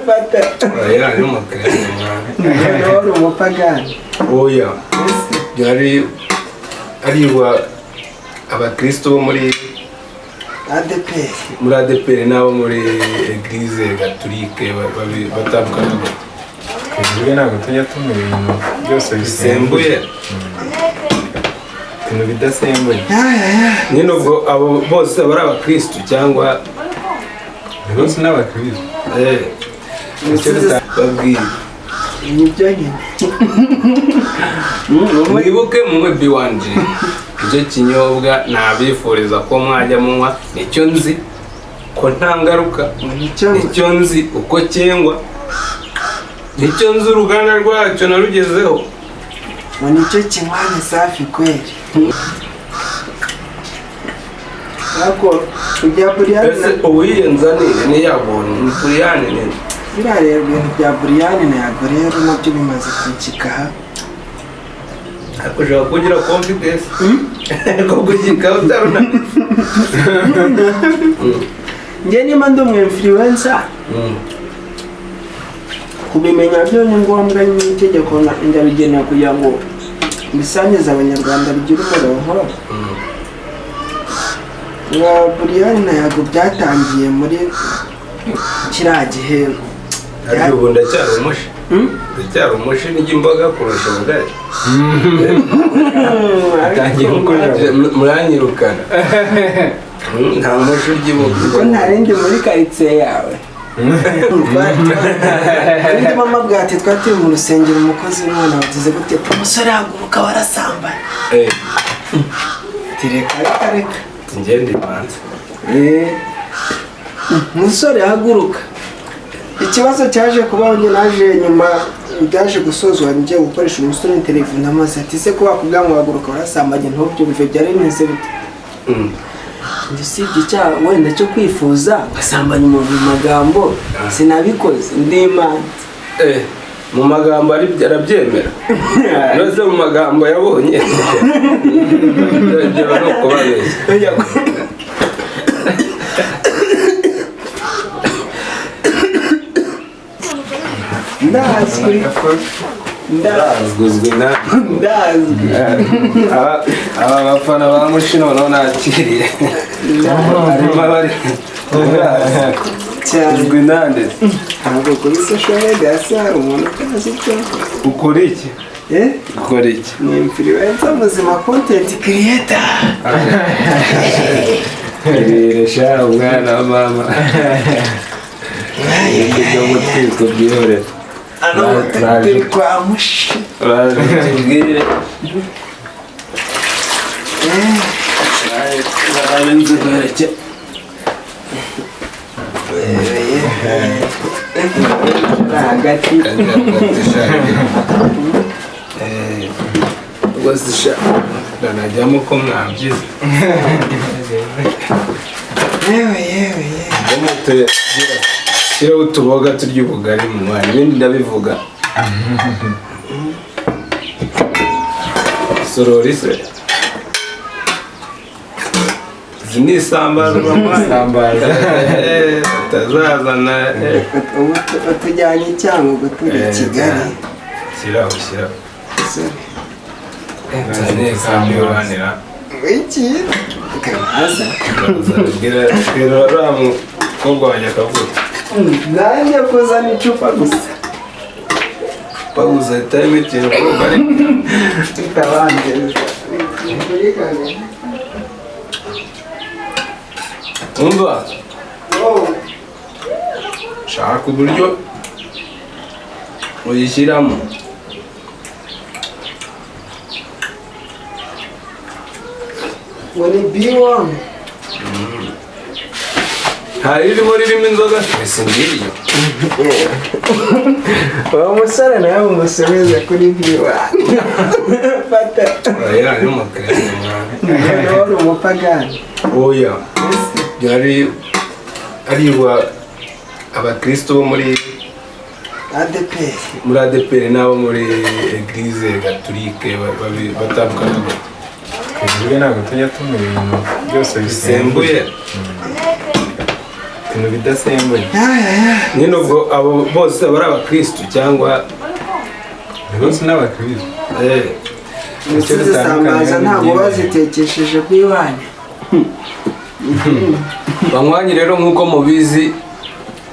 fata oya ni umukristo mwana wari umupagani oya yari ariwa abakristo bo muri ADPR n'abo muri Eglise Gatolike batandukana kuvuga ntabwo tujya tumenya ibintu byose bisembuye ibintu bidasembuye nyine ubwo abo bose bari abakristo cyangwa bose n'abakristo babwira nibyo nyine mwibuke munywe biwanje icyo kinyobwa nabifuriza ko mwajya munywa nicyo nzi ko nta ngaruka nicyo nzi uko cyengwa nicyo nzi uruganda rwacyo narugezeho nicyo kinywane safi kweli ako ujya buriyani ese uwiyenza ni yabonye ni buriyani nini biriya rero ibintu bya buriyani ntabwo rero nabyo bimaze kunshyikaha ushobora kugira confidence ko gushyika utaruna njye niba ndi umu-influencer kubimenya byo ni ngombwa n'itegeko ndabigenera kugira ngo bisangize abanyarwanda bigira umurongo nka buriyani ntabwo byatangiye muri kiriya gihe ariko ubu ndacyari umushi ndacyari umushi n'ijya imboga kurusha ubugari muranyirukana nta mushi urya imboga ko ntarindi muri karitsiye yawe indi mama bwati twatuye mu rusengero umukozi w'umwana wagize gute umusore haguruka warasambana tireka reka ngende imanza umusore haguruka ikibazo cyaje kubaho njye naje nyuma byaje gusozwa njye gukoresha umusore telefone amaze ati se ko bakubwira ngo haguruka warasambanye ntubyumve byari bimeze bite usibye icyaha wenda cyo kwifuza ugasambanya umuntu mu magambo sinabikoze ndimana mu magambo arabyemera nose mu magambo yabonye yongera no kubabeshya ndazwi ndazwi aba bafana ba mushi noneho nakiriye harimo abari uzwi nande ntabwo kuri social media se hari umuntu utazi icyo ukora iki ukora iki ni influencer muzima content creator resha umwana wa mama ibyo mutwiko byihorera turi kwa mushi uraje tubwire uraje nziguhereke hagati rwose sha ndanajyamo ko mwabyize yewe shyiraho utuboga turya ubugari mu mwanya ibindi ndabivuga sorori se izi ni isambaza batazazana utujyanye icyangugu turi i Kigali shyiraho nzanezamyobanira iki kabaza bwira uriya mukobwa wanjye akavuga nanjye kuzana icupa gusa babuze itarimo ikintu kuko ari itabanjiriza umva shaka uburyo uyishyiramo ngo ni B1 hari ririmo inzoga ese ngiriyo uwo musore nawe umusubize kuri B1 fata oya ni umukristo mwana wari umupagani oya yari ariwa abakristo bo muri ADPR n'abo muri Eglise Gatolike batandukana kuvuga ntabwo tujya tumenya ibintu byose bisembuye ibintu bidasembuye. nyine ubwo abo bose bari abakristu cyangwa Bose n'abakristo. ndetse zisambaza ntabwo bazitekesheje bw'iwanyu. banywanyi rero nk'uko mubizi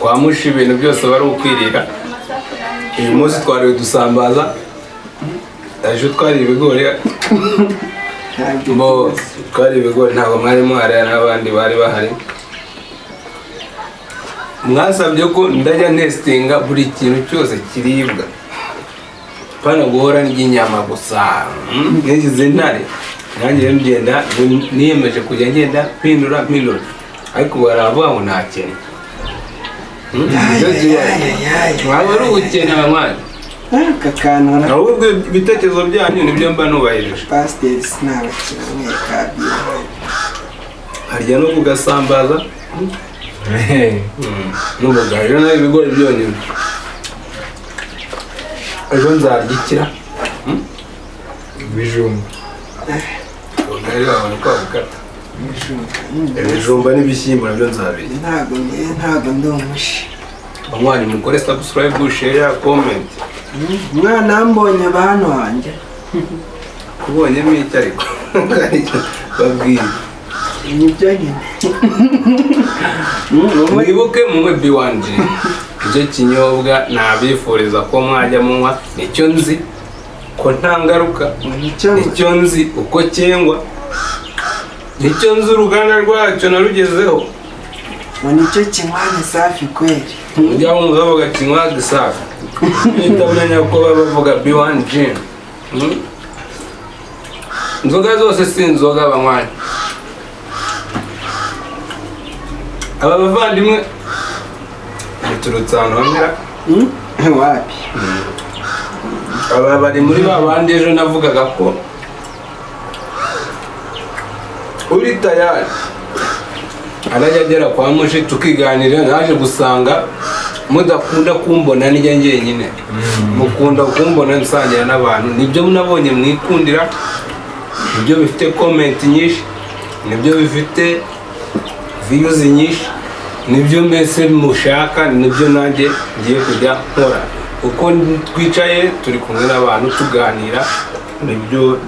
kwa mushi ibintu byose bari ukwirira. uyu munsi twariwe dusambaza, ejo twari ibigori, twari ibigori ntabwo mwari muhari, n'abandi bari bahari. mwasabye ko ndajya ntesitinga buri kintu cyose kiribwa, pana guhora n'inyama gusa. n'izi ntare nanjye ngenda niyemeje kujya ngenda mpindura, ariko baravuga ngo nta kintu. waba ari ubukene abanywanyi. Kakanura. ahubwo ibitekerezo byanyu nibyo mba nubahirije. Pasiteri sinabakira kabiri. harya no kugasambaza n'ubugari nayo ibigori byonyine. ejo nzaryikira Ibijumba. ubugari babona ko babukata. ibijumba n'ibishyimbo nabyo nzabirya. Ntago ndi umushi. banywanyi mukore subscribe, share, comment. Mwana mbonye bana wanjye. kubonyemo iki ariko babwire Nibyo nyine. mwibuke munywe B1G. icyo kinyobwa nabifuriza ko mwajya munywa, nicyo nzi ko nta ngaruka, nicyo nzi uko cyengwa, nicyo nzi uruganda rwacyo narugezeho. Nicyo kinywani safi kweli. ujya wumva bavuga kinywaga safi, uhita umenya ko baba bavuga B1G. inzoga zose si inzoga banywanyi. aba bavandimwe biturutse ahantu hamera. Wapi? aba bari muri ba bandi ejo navugaga ko uri tayari arajya agera kwa mushi tukiganira. naje gusanga mudakunda kumbona nijya njyenyine, mukunda kumbona nsangira n'abantu. nibyo nabonye mwikundira, nibyo bifite comment nyinshi, nibyo bifite views nyinshi, nibyo mbese mushaka, nibyo nanjye ngiye kujya nkora. uko twicaye turi kumwe n'abantu tuganira, nibyo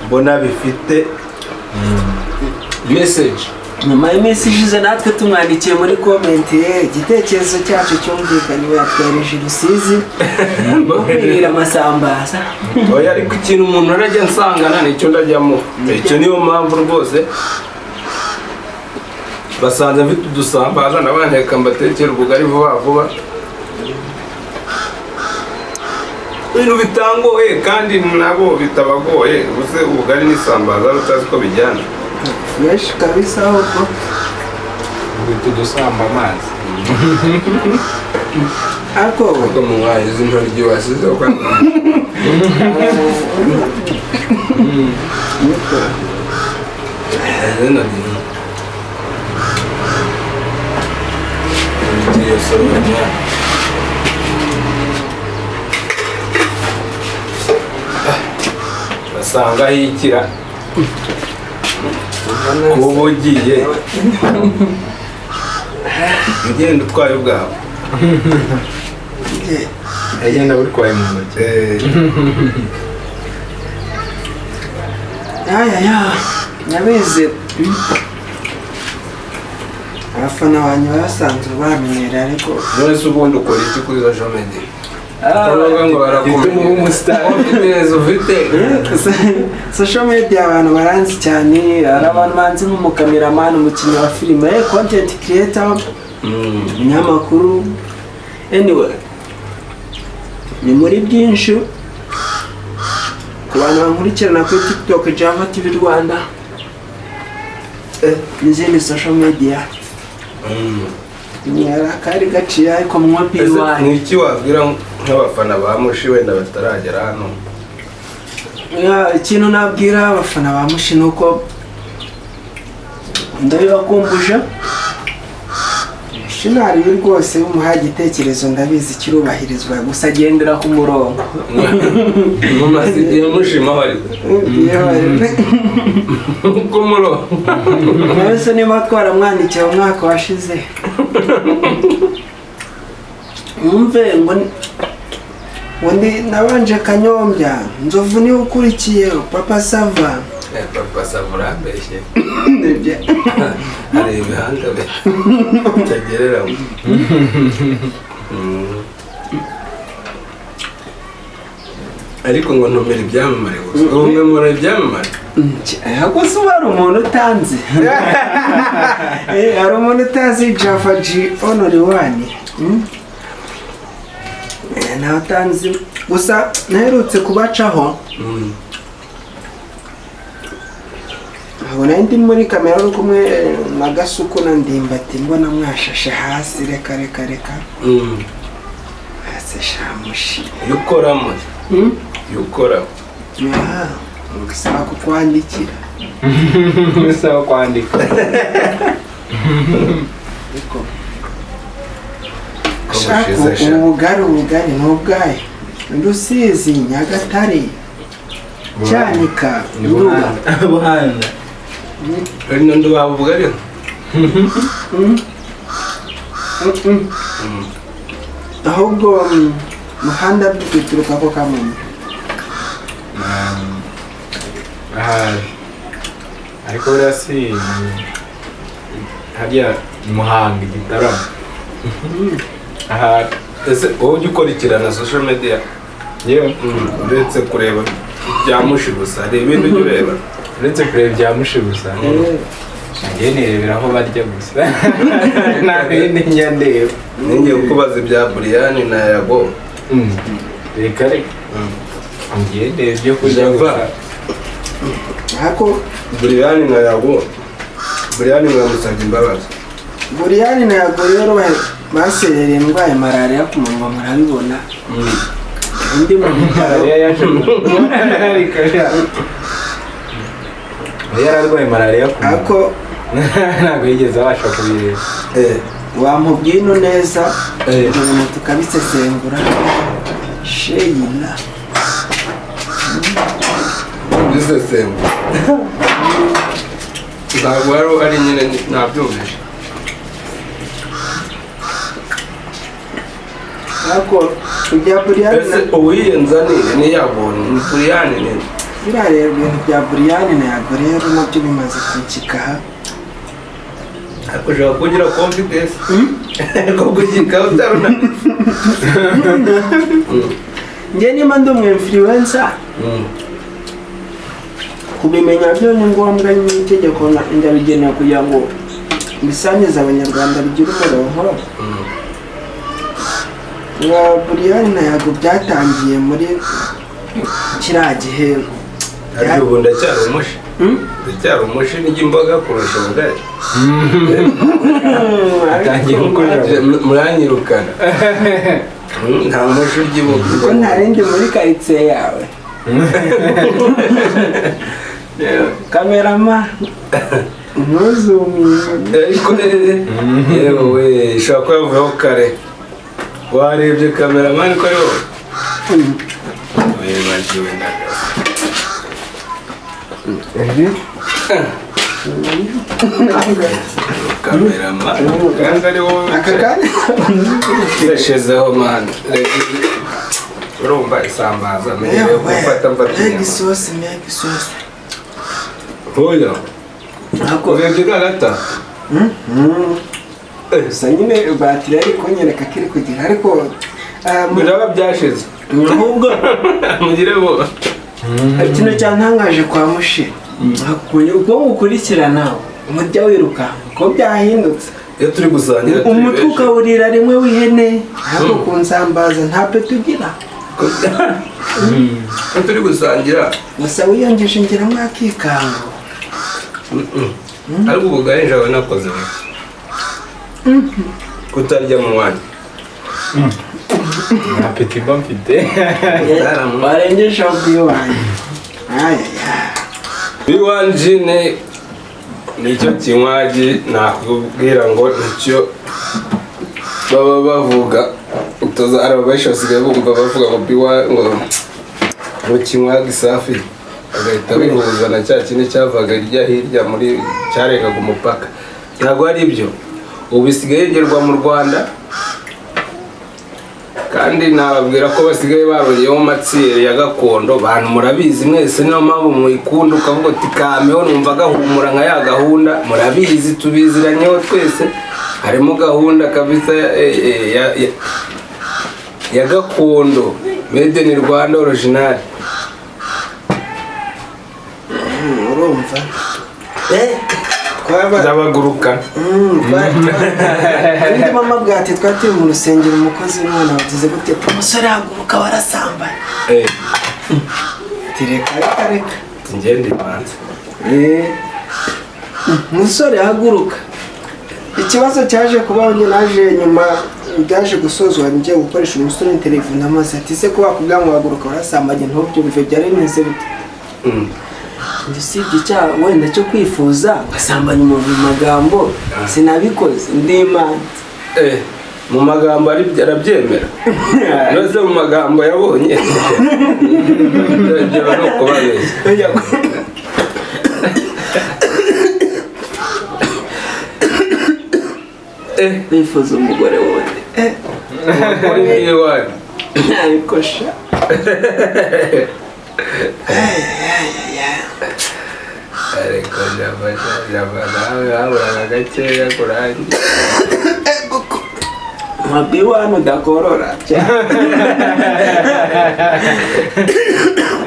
mbona bifite message. Nyuma y'iminsi ishize natwe tumwandikiye muri komenti, igitekerezo cyacu cyumvikanye, yatwereje Rusizi kwirira amasambaza. oya ariko ikintu umuntu arajya nsangana nicyo ndajyamo. icyo niyo mpamvu rwose basanze mfite udusambaza, nabandi reka mbatekera ubugari vuba vuba. ibintu bitangoye kandi nabo bitabagoye. ubuse ubugari n'isambaza utazi ko bijyana. Fresh kabisa huko. Uhita udusamba amazi. Ako ubwo muwaye izi ntoryi wasize uko basanga hikira kuba ugiye ugenda utwaye ubwawe. agenda buri kwaye mu ntoki. Nyabize abafana banyu basanzwe bamenyera, ariko none se ubundi ukora iki kuri social media? ngo barakumenya ufite social media abantu baranzi cyane. hari abantu banzi nk'umukameramani, umukinnyi wa filime, content creator, umunyamakuru. Anyway, ni muri byinshi. ku bantu bankurikirana kuri TikTok Java TV Rwanda n'izindi social media, ni akari gaciye ariko mu B1. ni iki wabwira nk'abafana ba Mushi wenda bataragera hano? ikintu nabwira abafana ba Mushi ni uko ndabibakumbuje. Shinari rwose umuha igitekerezo ndabizi kirubahirizwa, gusa agendera ku murongo. mumaze igihe mushima bari ku murongo. Mwese niba twaramwandikiye umwaka washize mwumve ngo nabanje kanyombya nzovu niwe ukurikiyeho papa sava papa sava urambeshye hari ibihanga be utagereramo ariko ngo ntumira ibyamamare gusa ntumemura ibyamamare ahubwo se uba hari umuntu utanzi hari umuntu utazi Jaffa G Honore One ntawe utanzi gusa naherutse kubacaho ntabwo nari ndi muri kamera uri kumwe na Gasuku na Ndimbati mbona mwashashe hasi reka hasi shamushi yukoramo yukoramo bisaba kukwandikira bisaba kwandika ubugari ni ubwayo Rusizi Nyagatare Cyanika Buhanda rino ndubaha ubugari ahubwo muhanda bituruka ko Kamonyi ariko buriya si hariya Muhanga Gitarama ese wowe ujya ukurikirana social media yewe uretse kureba bya mushi gusa hari ibindi ujya ureba uretse kureba ibya mushi gusa njye nirebera aho barya gusa nta bindi njya ndeba ninjye kukubaza ibya Brian na Yago reka njye ndeba ibyo kurya gusa ariko Brian na Yago Brian mwamusabye imbabazi Brian na Yago rero baserereye indwaye malaria ku munwa murabibona undi mu malaria yaje yararwaye malaria ku ariko ntabwo yigeze abasha kubireba wamubwiye ino neza ibintu tukabisesengura sheyina bisesengura ntabwo ari nyine nabyumvise ariko ibya Brian ese uwiyenza ni Yago ni Brian ni biriya rero ibintu bya Brian na Yago rero nabyo bimaze kunshyikaha ariko ushobora kugira confidence ko gushyika utaruna njye niba ndi umu influencer kubimenya byo ni ngombwa n'itegeko ndabigenewe kugira ngo bisangize abanyarwanda bigira umurongo nka Brian na Yago byatangiye muri kiriya gihe ariko ubu ndacyari umushi n'ijya imboga kurusha ubugari muranyirukana nta mushi urya imboga ko ntarindi muri karitsiye yawe kamerama ntuzumiye ariko yewe ishobora kuba yavuyeho kare warebye kameramani ko ari wowe wibagiwe kameramani kandi ari wowe aka kanya yashyizeho mani urumva isambaza amenyerewe gufata mega isosi hoya urebye gagata gusa nyine batiri ari kunyereka kiri kugira ariko biraba byashize ahubwo mugire bo kino cyantangaje kwa mushi ubwo ukurikirana umurya wiruka ko byahindutse iyo turi gusangira umutwe ukawurira rimwe w'ihene ariko ku nsambaza nta peti ugira iyo turi gusangira gusa wiyongeje ngira mwakikanga ariko ubugari njawe nakoze kutarya mu mwanya nta peti mba mfite warengeje ubwiyo wanjye B1 nicyo kinywaji nakubwira ngo nicyo baba bavuga utoza ari ababashi basigaye bumva bavuga ngo B1 ngo kinywaji safi agahita bihuza na cya kindi cyavaga hirya muri cyarengaga umupaka ntabwo ari ibyo ubu bisigaye yengerwa mu Rwanda, kandi nababwira ko basigaye barongeyeho matsiyeri ya gakondo. Bantu murabizi mwese, niyo mpamvu muyikunda, ukavuga uti kameho numva gahumura nka ya gahunda. Murabizi tubiziranyeho twese, harimo gahunda kabisa ya gakondo, made in Rwanda original. urumva Ndabaguruka. Ndi mama bwate twatiri mu rusengero, umukozi w'Imana wagize gute, umusore haguruka warasambana. Reka Ngende imanza. umusore haguruka. Ikibazo cyaje kubaho, njye naje nyuma byaje gusozwa, njye gukoresha umusore telefone amaze ati se ko bakubwira ngo haguruka warasambanye ntubyumve byari bimeze bite. Ndisibye icyaha wenda cyo kwifuza ngasambanya umuntu mu magambo, sinabikoze ndi Imana. Mu magambo arabyemera. Nose mu magambo yabonye. Ndagera no kubabeshya. Nifuza umugore wundi. Umugore wari. Nabikosha. Ariko nawe haburaga gakeya kurangira. Mabi wano udakorora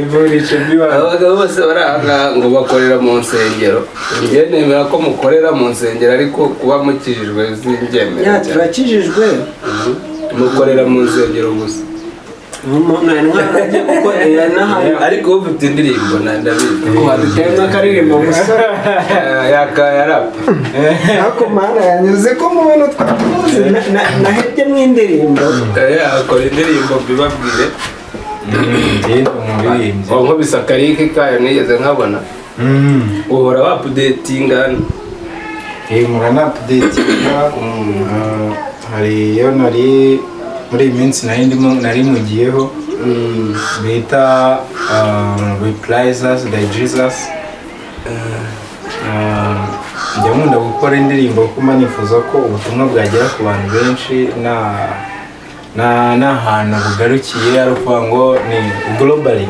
ivurisha biwa. Abagabo bose bari aha ngo bakorera mu nsengero. Njye nemera ko mukorera mu nsengero, ariko kuba mukijijwe sinjyemera. turakijijwe. Mukorera mu nsengero gusa. Ariko ufite indirimbo ndabizi. Wadutema akaririmbo gusa yakayarapa. ariko mana yanyuze ko mu bintu twakuze nahebye mu indirimbo. Akora indirimbo bibabwire. Ngende umuririmbyi. Nko bisakarike kayo nigeze nkabona. Uhora wapudetinga. Murana updatinga. Hari yo nari muri iyi minsi nari mugiyeho bita Replies Us by Jesus. Njya nkunda gukora indirimbo kuko nifuza ko ubutumwa bwagera ku bantu benshi n'ahantu bugarukiye, ari ukuvuga ngo ni globally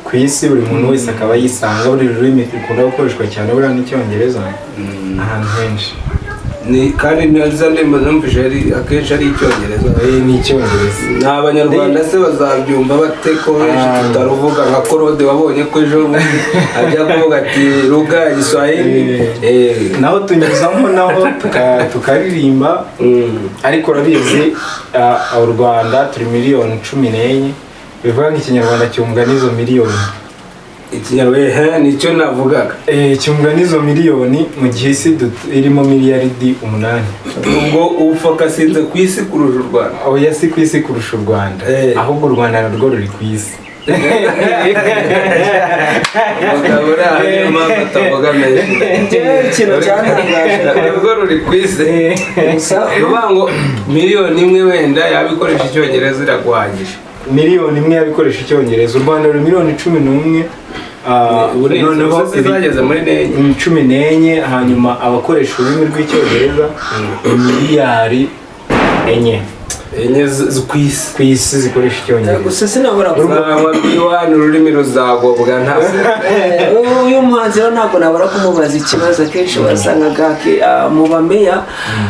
ku isi, buri muntu wese akaba yisanga. Buri rurimi rukunda gukoreshwa cyane buriya n'Icyongereza ahantu henshi, kandi neza ndemba numvise akenshi ari Icyongereza. Ni Icyongereza. N'Abanyarwanda se bazabyumva bate ko benshi tutaruvuga nka Korode wabonye ko ejo ajya kuvuga ati ruga Igiswahili. Naho tunyuzamo naho tukaririmba, ariko urabizi u Rwanda turi miliyoni 14, bivuga ngo Ikinyarwanda cyumvwa n'izo miliyoni. Ikinyarwanda nicyo navugaga. Cyumvwa n'izo miliyoni mu gihe isi irimo miliyaridi 8. Ubwo ufaka sinze ku isi kurusha u Rwanda. Oya, si ku isi kurusha u Rwanda, ahubwo u Rwanda narwo ruri ku isi. Bakabura hanyuma batavuga menshi. Ikintu cyantangaje Urwo ruri ku isi. Ruvuga ngo miliyoni imwe wenda yabikoresha Icyongereza iraguhagije. Miliyoni imwe yabikoresha Icyongereza. U Rwanda ruri miliyoni 11. Noneho zageze muri 14, hanyuma abakoresha ururimi rw'Icyongereza miliyari 4 ku isi zikoresha Icyongereza. gusa sinabura Biwani ururimi ruzagobwa ntase. uyu muhanzi rero ntabwo nabura kumubaza ikibazo. Akenshi wasangaga mu bameya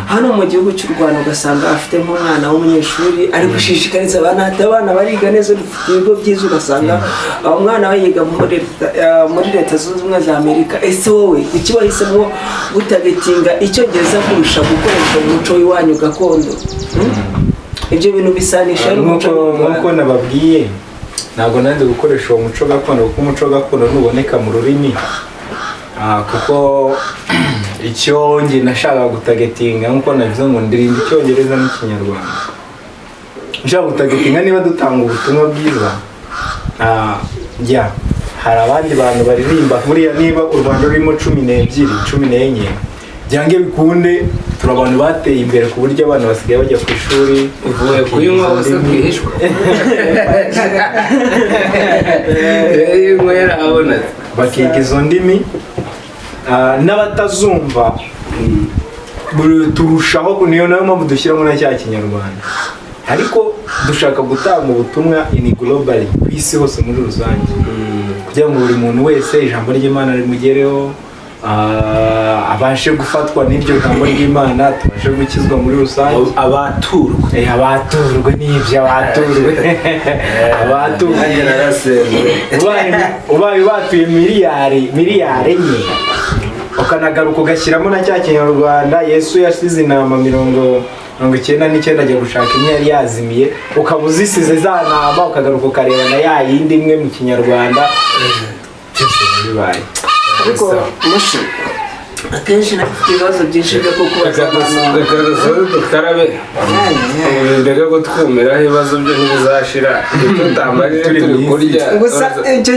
hano mu gihugu cy'u Rwanda ugasanga afite nk'umwana w'umunyeshuri ari gushishikariza abana bariga neza, dufite ibigo byiza, ugasanga umwana we yiga muri Leta Zunze Ubumwe za Amerika. Ese wowe iki wahisemo gutagetinga Icyongereza kurusha gukoresha umuco w'iwanyu gakondo? Ibyo bintu bisanisha nk'uko nababwiye, ntabwo nanze gukoresha uwo muco gakondo kuko umuco gakondo ntuboneka mu rurimi, kuko icyo nge nashaka gutagetinga nk'uko nabivuze ngo ndirimba Icyongereza n'Ikinyarwanda. Nshaka gutagetinga niba dutanga ubutumwa bwiza, hari abandi bantu baririmba buriya. Niba u Rwanda rurimo 14 byange bikunde, turi abantu bateye imbere ku buryo abana basigaye bajya ku ishuri uvuye kuyinywa hose kwihishwa. bakiga izo ndimi, n'abatazumva turushaho, niyo mpamvu dushyiramo na cya kinyarwanda, ariko dushaka gutanga ubutumwa in globally ku isi hose muri rusange, kugira ngo buri muntu wese ijambo ry'Imana rimugereho, abashe gufatwa n'iryo jambo ry'Imana, tubashe gukizwa muri rusange. Abaturwe n'ibyo abaturwe ubaye batuye miliyari enye ukanagaruka ugashyiramo na cya kinyarwanda, Yesu yasize intama 99 ajya gushaka imwe yari yazimiye, ukaba uzisize za ntama ukagaruka ukareba na ya yindi imwe mu kinyarwanda, byose bibaye. Ariko mushi akenshi nafite ibibazo byinshi byo kukubaza dukarabe mbega ko twumiraho ibibazo byo ntibizashira, tutambaye turi kurya. gusa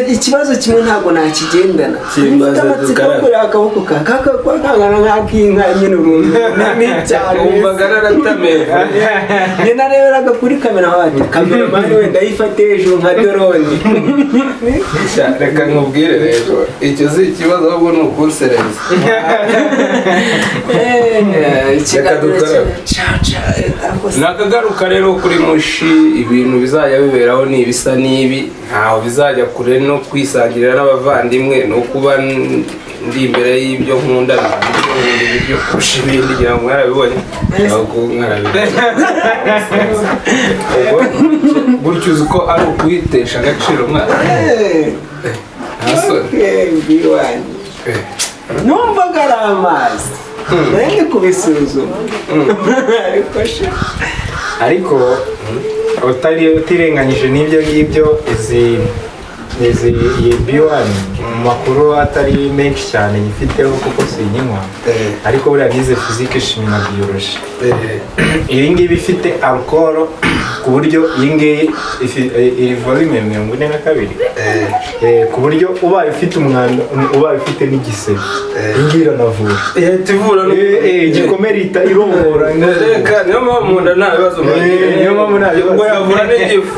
ikibazo kimwe ntabwo nakigendana, Kimbaza dukarabe akaboko kakangana nk'akinka nyine uruntu cyane umvaga naratameye njye nareberaga kuri kamera hati kameramani wenda yifate hejuru nka doroni. reka nkubwire rero, icyo si ikibazo ahubwo ni ukunsereza. Nakagaruka rero kuri Mushi, ibintu bizajya biberaho ni ibisa n'ibi, ntaho bizajya kure no kwisangirira n'abavandimwe, no kuba ndi imbere y'ibyo nkunda ibyo kurusha ibindi, ngira ngo mwarabibonye gutyo uzi ko ari ukuyitesha agaciro mwana. numvaga ari amazi nari kubisuzuma, ariko utirenganyije n'ibyo ngibyo, iyi B1 mu makuru atari menshi cyane nyifiteho kuko sinyinywa, ariko buriya nize physique, chimie na biologie. Iyi ngiyi ifite alcohol ku buryo iyi ngiyi iri volume 42, ku buryo ubaye ufite umwanda, ubaye ufite n'igisebe, iyi ngiyi iranavura, ivura igikomere irongora. Niyo mpamvu mu nda nta bibazo, niyo mpamvu nta bibazo yavura n'igifu.